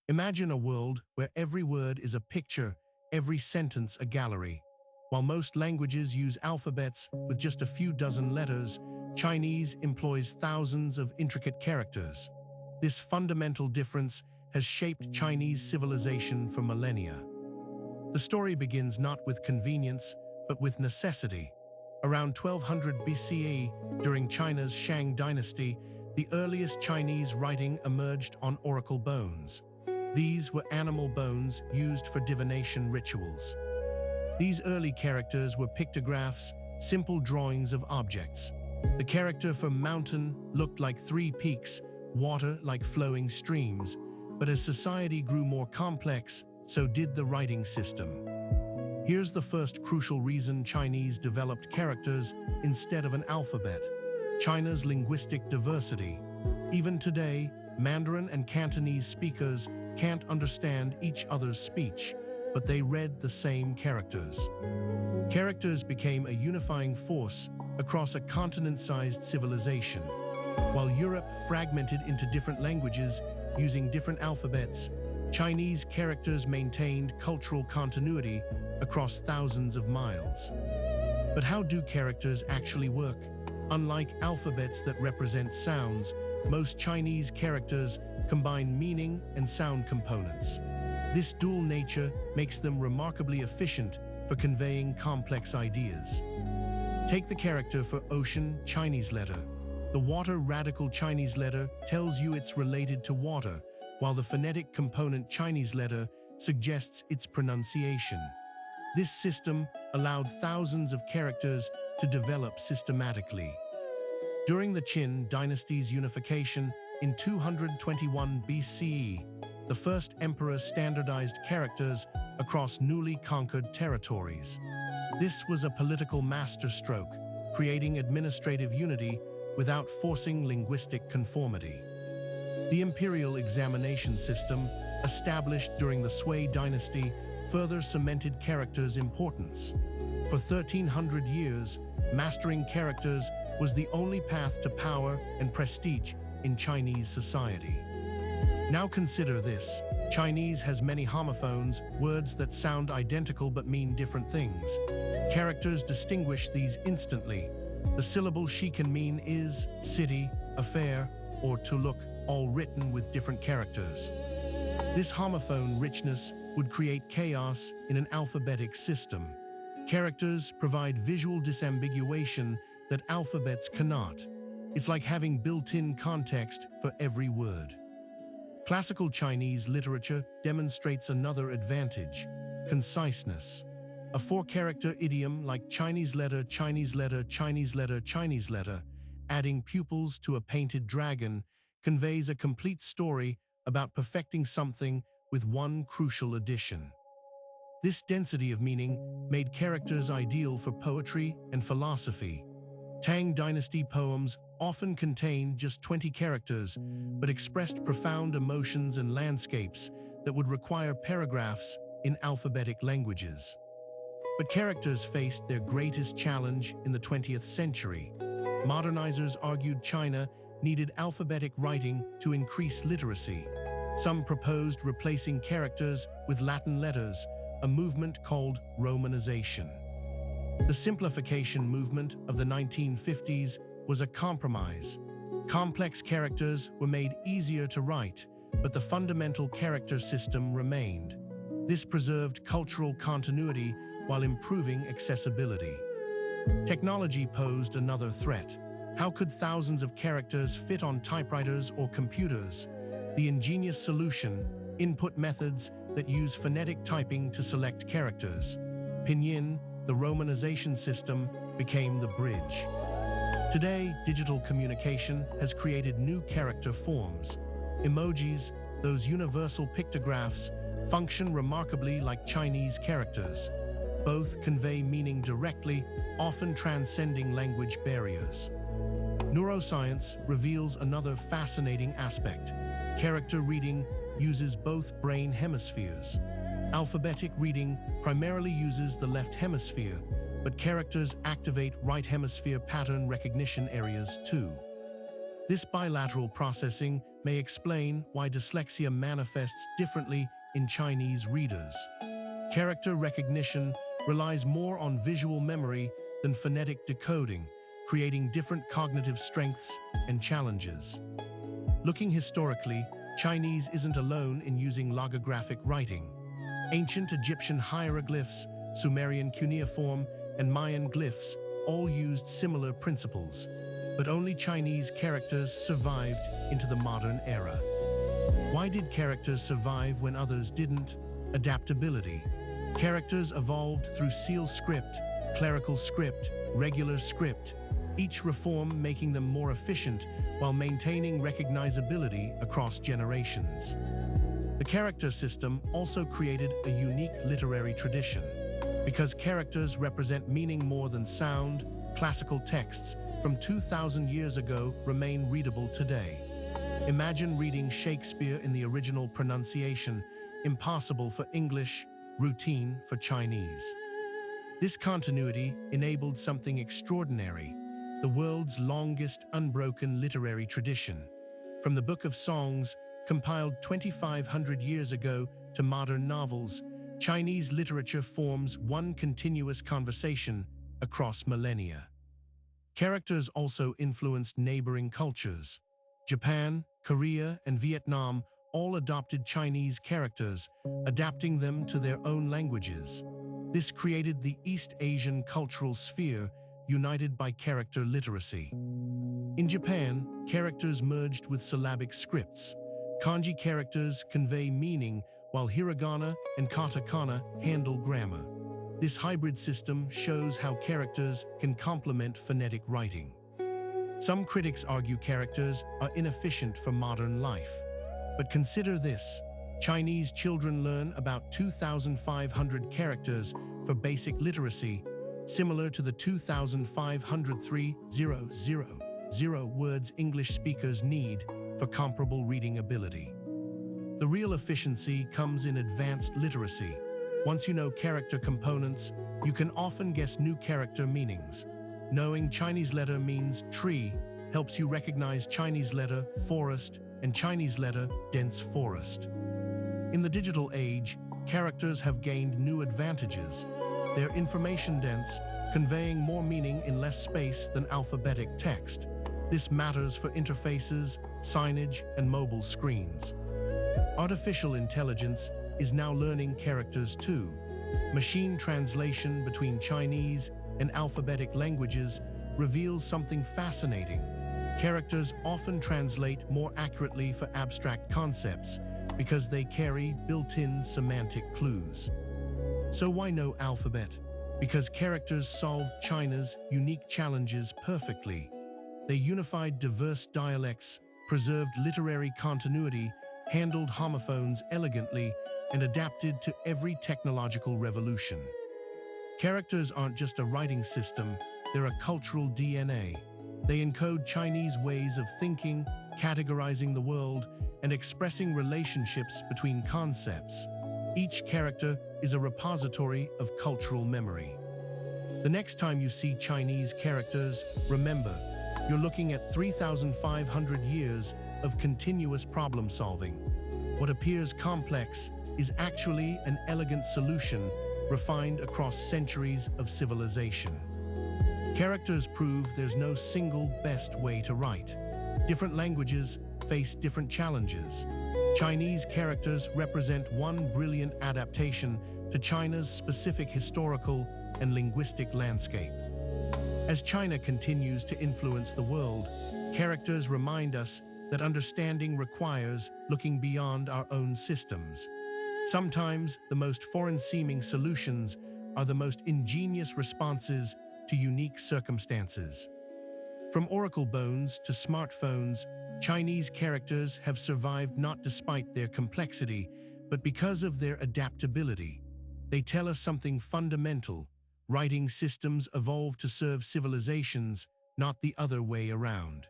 Imagine a world where every word is a picture, every sentence a gallery. While most languages use alphabets with just a few dozen letters, Chinese employs thousands of intricate characters. This fundamental difference has shaped Chinese civilization for millennia. The story begins not with convenience, but with necessity. Around 1200 BCE, during China's Shang Dynasty, the earliest Chinese writing emerged on oracle bones. These were animal bones used for divination rituals. These early characters were pictographs, simple drawings of objects. The character for mountain looked like three peaks, water like flowing streams, but as society grew more complex, so did the writing system. Here's the first crucial reason Chinese developed characters instead of an alphabet: China's linguistic diversity. Even today, Mandarin and Cantonese speakers can't understand each other's speech, but they read the same characters. Characters became a unifying force across a continent-sized civilization. While Europe fragmented into different languages using different alphabets, Chinese characters maintained cultural continuity across thousands of miles. But how do characters actually work? Unlike alphabets that represent sounds, most Chinese characters combine meaning and sound components. This dual nature makes them remarkably efficient for conveying complex ideas. Take the character for ocean Chinese letter. The water radical Chinese letter tells you it's related to water, while the phonetic component Chinese letter suggests its pronunciation. This system allowed thousands of characters to develop systematically. During the Qin dynasty's unification in 221 BCE, the first emperor standardized characters across newly conquered territories. This was a political masterstroke, creating administrative unity without forcing linguistic conformity. The imperial examination system, established during the Sui dynasty, further cemented characters' importance. For 1300 years, mastering characters was the only path to power and prestige in Chinese society. Now consider this: Chinese has many homophones, words that sound identical but mean different things. Characters distinguish these instantly. The syllable she can mean is, city, affair, or to look, all written with different characters. This homophone richness would create chaos in an alphabetic system. Characters provide visual disambiguation that alphabets cannot. It's like having built-in context for every word. Classical Chinese literature demonstrates another advantage: conciseness. A four-character idiom like Chinese letter, Chinese letter, Chinese letter, Chinese letter, adding pupils to a painted dragon, conveys a complete story about perfecting something with one crucial addition. This density of meaning made characters ideal for poetry and philosophy. Tang Dynasty poems often contain just 20 characters, but expressed profound emotions and landscapes that would require paragraphs in alphabetic languages. But characters faced their greatest challenge in the 20th century. Modernizers argued China needed alphabetic writing to increase literacy. Some proposed replacing characters with Latin letters, a movement called Romanization. The simplification movement of the 1950s was a compromise. Complex characters were made easier to write, but the fundamental character system remained. This preserved cultural continuity while improving accessibility. Technology posed another threat. How could thousands of characters fit on typewriters or computers? The ingenious solution: input methods that use phonetic typing to select characters. Pinyin, the Romanization system, became the bridge. Today, digital communication has created new character forms. Emojis, those universal pictographs, function remarkably like Chinese characters. Both convey meaning directly, often transcending language barriers. Neuroscience reveals another fascinating aspect. Character reading uses both brain hemispheres. Alphabetic reading primarily uses the left hemisphere, but characters activate right hemisphere pattern recognition areas too. This bilateral processing may explain why dyslexia manifests differently in Chinese readers. Character recognition relies more on visual memory than phonetic decoding, creating different cognitive strengths and challenges. Looking historically, Chinese isn't alone in using logographic writing. Ancient Egyptian hieroglyphs, Sumerian cuneiform, and Mayan glyphs all used similar principles, but only Chinese characters survived into the modern era. Why did characters survive when others didn't? Adaptability. Characters evolved through seal script, clerical script, regular script, each reform making them more efficient while maintaining recognizability across generations. The character system also created a unique literary tradition. Because characters represent meaning more than sound, classical texts from 2,000 years ago remain readable today. Imagine reading Shakespeare in the original pronunciation, impossible for English, routine for Chinese. This continuity enabled something extraordinary, the world's longest unbroken literary tradition. From the Book of Songs, compiled 2,500 years ago, to modern novels, Chinese literature forms one continuous conversation across millennia. Characters also influenced neighboring cultures. Japan, Korea, and Vietnam all adopted Chinese characters, adapting them to their own languages. This created the East Asian cultural sphere, united by character literacy. In Japan, characters merged with syllabic scripts. Kanji characters convey meaning, while hiragana and katakana handle grammar. This hybrid system shows how characters can complement phonetic writing. Some critics argue characters are inefficient for modern life. But consider this: Chinese children learn about 2,500 characters for basic literacy, similar to the 2,500 words English speakers need for comparable reading ability. The real efficiency comes in advanced literacy. Once you know character components, you can often guess new character meanings. Knowing Chinese letter means tree helps you recognize Chinese letter forest and Chinese letter dense forest. In the digital age, characters have gained new advantages. They're information dense, conveying more meaning in less space than alphabetic text. This matters for interfaces, signage, and mobile screens. Artificial intelligence is now learning characters too. Machine translation between Chinese and alphabetic languages reveals something fascinating. Characters often translate more accurately for abstract concepts because they carry built-in semantic clues. So why no alphabet? Because characters solved China's unique challenges perfectly. They unified diverse dialects, preserved literary continuity, handled homophones elegantly, and adapted to every technological revolution. Characters aren't just a writing system, they're a cultural DNA. They encode Chinese ways of thinking, categorizing the world, and expressing relationships between concepts. Each character is a repository of cultural memory. The next time you see Chinese characters, remember, you're looking at 3,500 years of continuous problem solving. What appears complex is actually an elegant solution refined across centuries of civilization. Characters prove there's no single best way to write. Different languages face different challenges. Chinese characters represent one brilliant adaptation to China's specific historical and linguistic landscape. As China continues to influence the world, characters remind us that understanding requires looking beyond our own systems. Sometimes the most foreign-seeming solutions are the most ingenious responses to unique circumstances. From oracle bones to smartphones, Chinese characters have survived not despite their complexity, but because of their adaptability. They tell us something fundamental: writing systems evolved to serve civilizations, not the other way around.